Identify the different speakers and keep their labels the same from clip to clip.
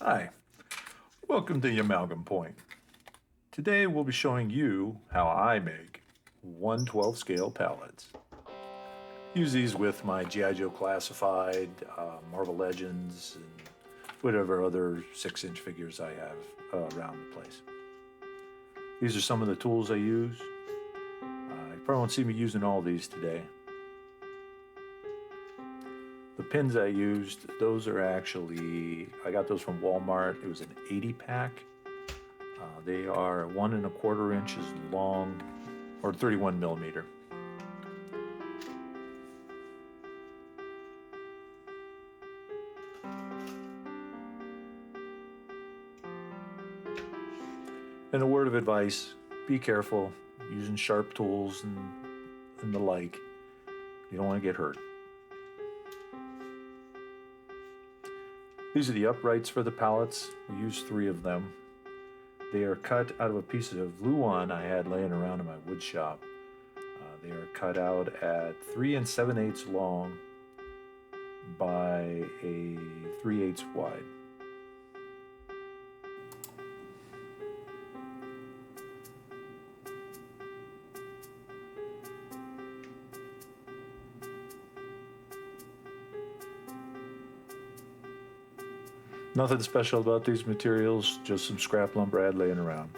Speaker 1: Hi, welcome to the Amalgam Point. Today we'll be showing you how I make 1/12 scale pallets. Use these with my G.I.Joe Classified, Marvel Legends, and whatever other 6-inch figures I have around the place. These are some of the tools I use. You probably won't see me using all these today. The pins I used, those are actually, I got those from Walmart. It was an 80 pack. They are 1 1/4 inches long, or 31 millimeter. And a word of advice, be careful using sharp tools and the like. You don't want to get hurt. These are the uprights for the pallets. We use 3 of them. They are cut out of a piece of Luan I had laying around in my wood shop. They are cut out at 3 7/8 long by a 3/8 wide. Nothing special about these materials, just some scrap lumber I had laying around.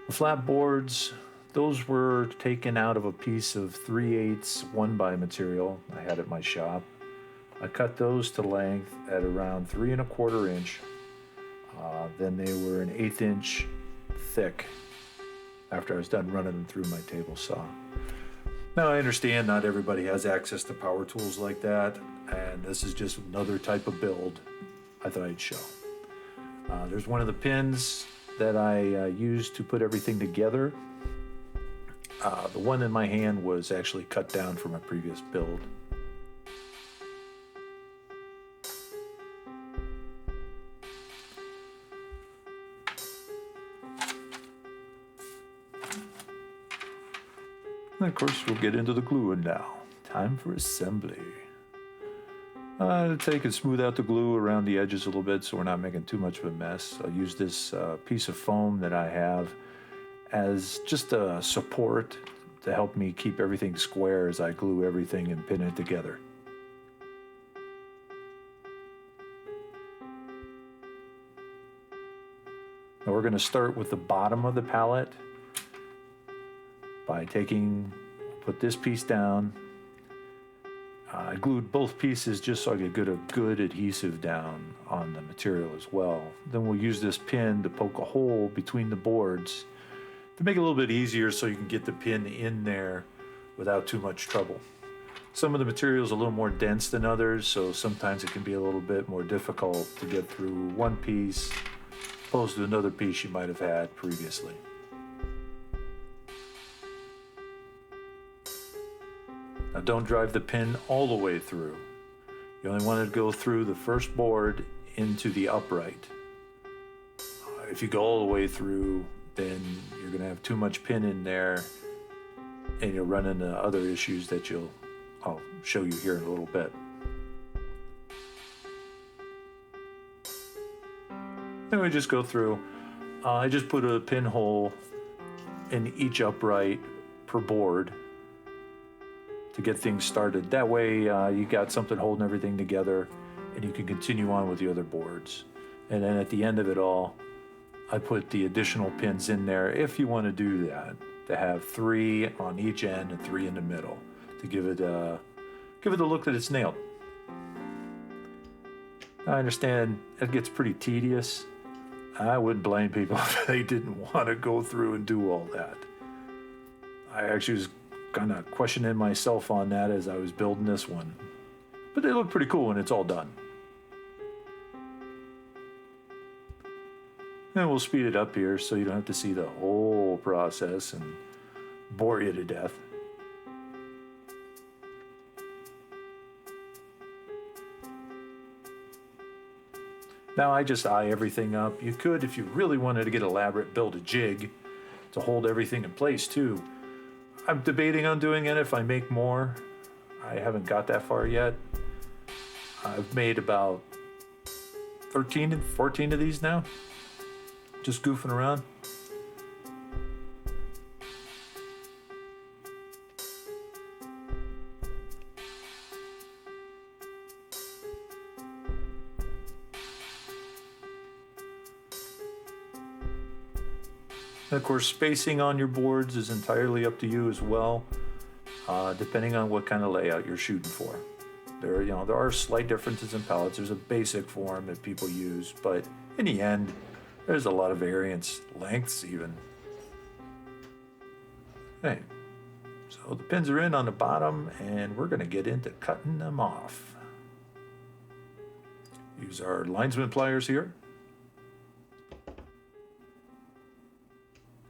Speaker 1: The flat boards, those were taken out of a piece of 3/8 1x material I had at my shop. I cut those to length at around 3 1/4 inch. Then they were an 1/8 inch thick after I was done running them through my table saw. Now I understand not everybody has access to power tools like that, and this is just another type of build I thought I'd show. There's one of the pins that I used to put everything together. The one in my hand was actually cut down from a previous build. And of course, we'll get into the gluing now. Time for assembly. Take and smooth out the glue around the edges a little bit so we're not making too much of a mess. I'll use this piece of foam that I have as just a support to help me keep everything square as I glue everything and pin it together. Now we're going to start with the bottom of the pallet by put this piece down. I glued both pieces just so I could get a good adhesive down on the material as well. Then we'll use this pin to poke a hole between the boards to make it a little bit easier so you can get the pin in there without too much trouble. Some of the material is a little more dense than others, so sometimes it can be a little bit more difficult to get through one piece opposed to another piece you might have had previously. Now don't drive the pin all the way through. You only want to go through the first board into the upright. If you go all the way through, then you're going to have too much pin in there and you'll run into other issues that I'll show you here in a little bit. Then we just go through. I just put a pinhole in each upright per board to get things started. That way you got something holding everything together and you can continue on with the other boards. And then at the end of it all, I put the additional pins in there if you want to do that, to have 3 on each end and 3 in the middle to give it the look that it's nailed. I understand it gets pretty tedious. I wouldn't blame people if they didn't want to go through and do all that. I actually was kind of questioning myself on that as I was building this one. But they look pretty cool when it's all done. And we'll speed it up here so you don't have to see the whole process and bore you to death. Now I just eye everything up. You could, if you really wanted to get elaborate, build a jig to hold everything in place too. I'm debating on doing it if I make more. I haven't got that far yet. I've made about 13 and 14 of these now. Just goofing around. And of course, spacing on your boards is entirely up to you as well, depending on what kind of layout you're shooting for. There are slight differences in pallets. There's a basic form that people use, but in the end, there's a lot of variance, lengths even. Okay, so the pins are in on the bottom, and we're going to get into cutting them off. Use our linesman pliers here.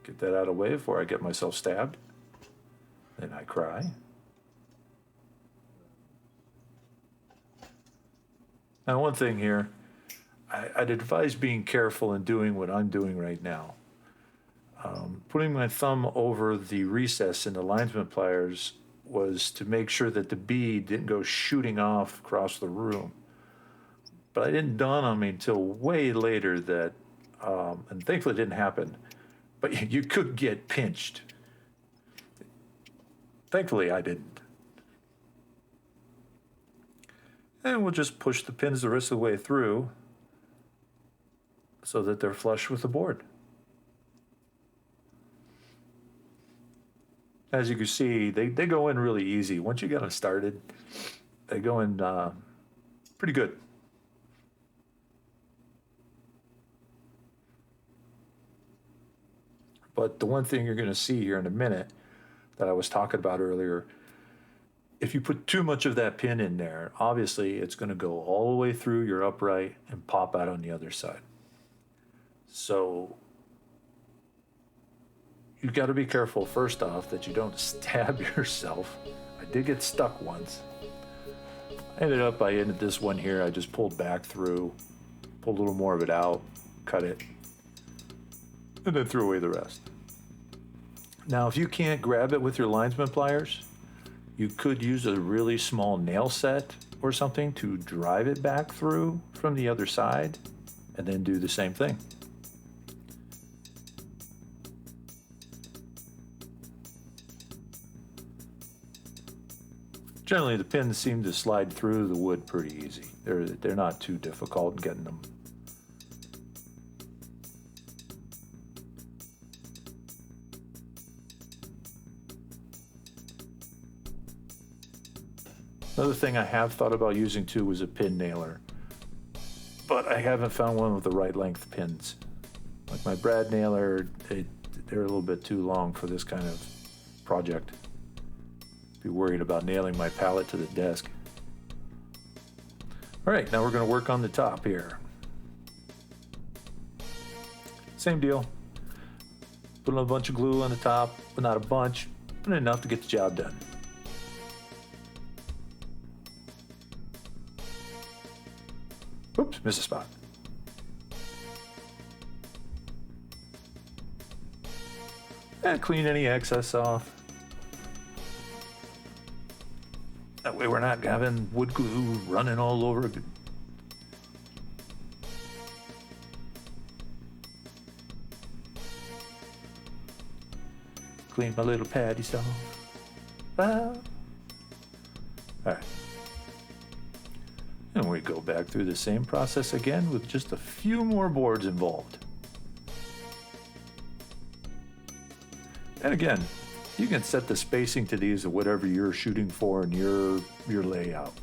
Speaker 1: Get that out of the way before I get myself stabbed. Then I cry. Now, one thing here, I'd advise being careful in doing what I'm doing right now. Putting my thumb over the recess in the linesman pliers was to make sure that the bead didn't go shooting off across the room. But it didn't dawn on me until way later that, and thankfully it didn't happen, but you could get pinched. Thankfully I didn't. And we'll just push the pins the rest of the way through so that they're flush with the board. As you can see, they go in really easy. Once you get them started, they go in pretty good. But the one thing you're going to see here in a minute that I was talking about earlier, if you put too much of that pin in there, obviously it's going to go all the way through your upright and pop out on the other side. So you've got to be careful, first off, that you don't stab yourself. I did get stuck once. I ended this one here. I just pulled back through, pulled a little more of it out, cut it, and then threw away the rest. Now, if you can't grab it with your linesman pliers, you could use a really small nail set or something to drive it back through from the other side, and then do the same thing. Generally, the pins seem to slide through the wood pretty easy. They're not too difficult in getting them. Another thing I have thought about using too was a pin nailer, but I haven't found one with the right length pins. Like my brad nailer, they're a little bit too long for this kind of project. Be worried about nailing my pallet to the desk. All right, now we're going to work on the top here. Same deal. Put a bunch of glue on the top, but not a bunch, but enough to get the job done. Oops, missed a spot. And clean any excess off. That way we're not having wood glue running all over it. Clean my little patties off. All right. And we go back through the same process again with just a few more boards involved. And again, you can set the spacing to these of whatever you're shooting for in your layout.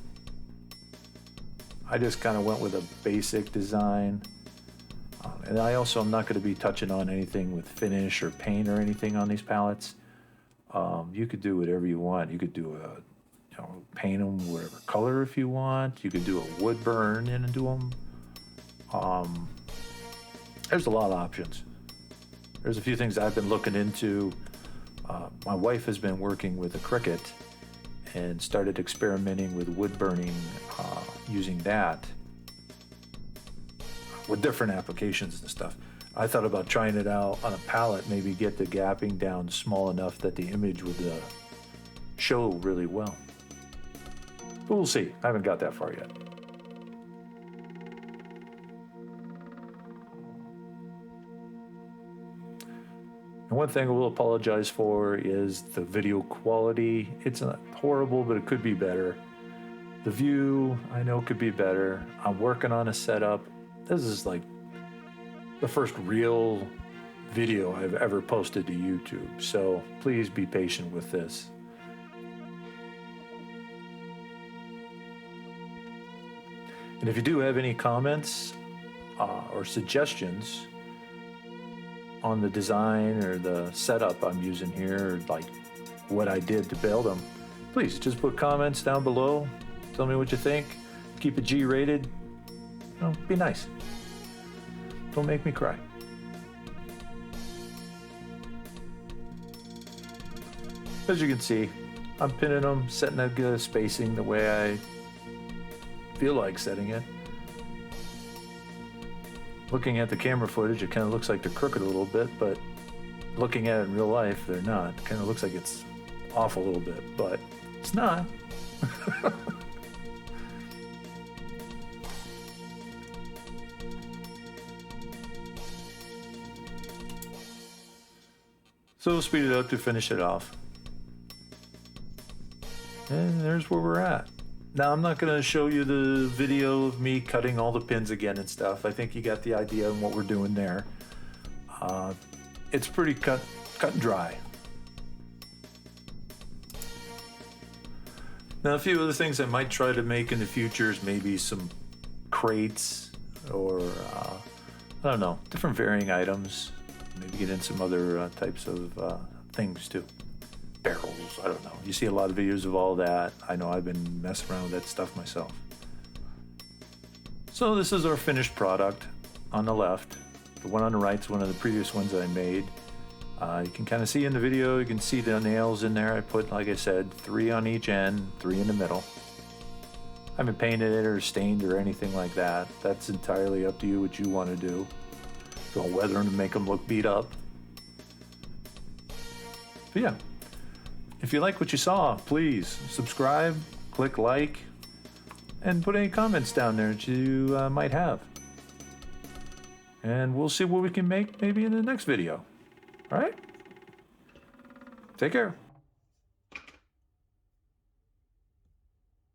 Speaker 1: I just kind of went with a basic design. And I also am not going to be touching on anything with finish or paint or anything on these pallets. You could do whatever you want. You could do paint them whatever color if you want. You could do a wood burn in and do them. There's a lot of options. There's a few things I've been looking into. My wife has been working with a Cricut and started experimenting with wood burning using that with different applications and stuff. I thought about trying it out on a pallet, maybe get the gapping down small enough that the image would show really well. But we'll see. I haven't got that far yet. And one thing I will apologize for is the video quality. It's not horrible, but it could be better. The view, I know, could be better. I'm working on a setup. This is like the first real video I've ever posted to YouTube, so please be patient with this. And if you do have any comments or suggestions on the design or the setup I'm using here, or like what I did to build them, please just put comments down below. Tell me what you think. Keep it G-rated. You know, be nice. Don't make me cry. As you can see, I'm pinning them, setting a good spacing the way I feel like setting it. Looking at the camera footage, it kind of looks like they're crooked a little bit, but looking at it in real life, they're not. It kind of looks like it's off a little bit, but it's not. So we'll speed it up to finish it off. And there's where we're at. Now, I'm not going to show you the video of me cutting all the pins again and stuff. I think you got the idea of what we're doing there. It's pretty cut and dry. Now, a few other things I might try to make in the future is maybe some crates or, I don't know, different varying items. Maybe get in some other types of things too. Barrels, I don't know. You see a lot of videos of all that. I know I've been messing around with that stuff myself. So this is our finished product on the left. The one on the right is one of the previous ones I made. You can kind of see in the video, you can see the nails in there. I put, like I said, 3 on each end, 3 in the middle. I haven't painted it or stained or anything like that. That's entirely up to you what you want to do. Don't weather them to make them look beat up. But yeah. If you like what you saw, please subscribe, click like, and put any comments down there that you might have. And we'll see what we can make maybe in the next video. All right? Take care.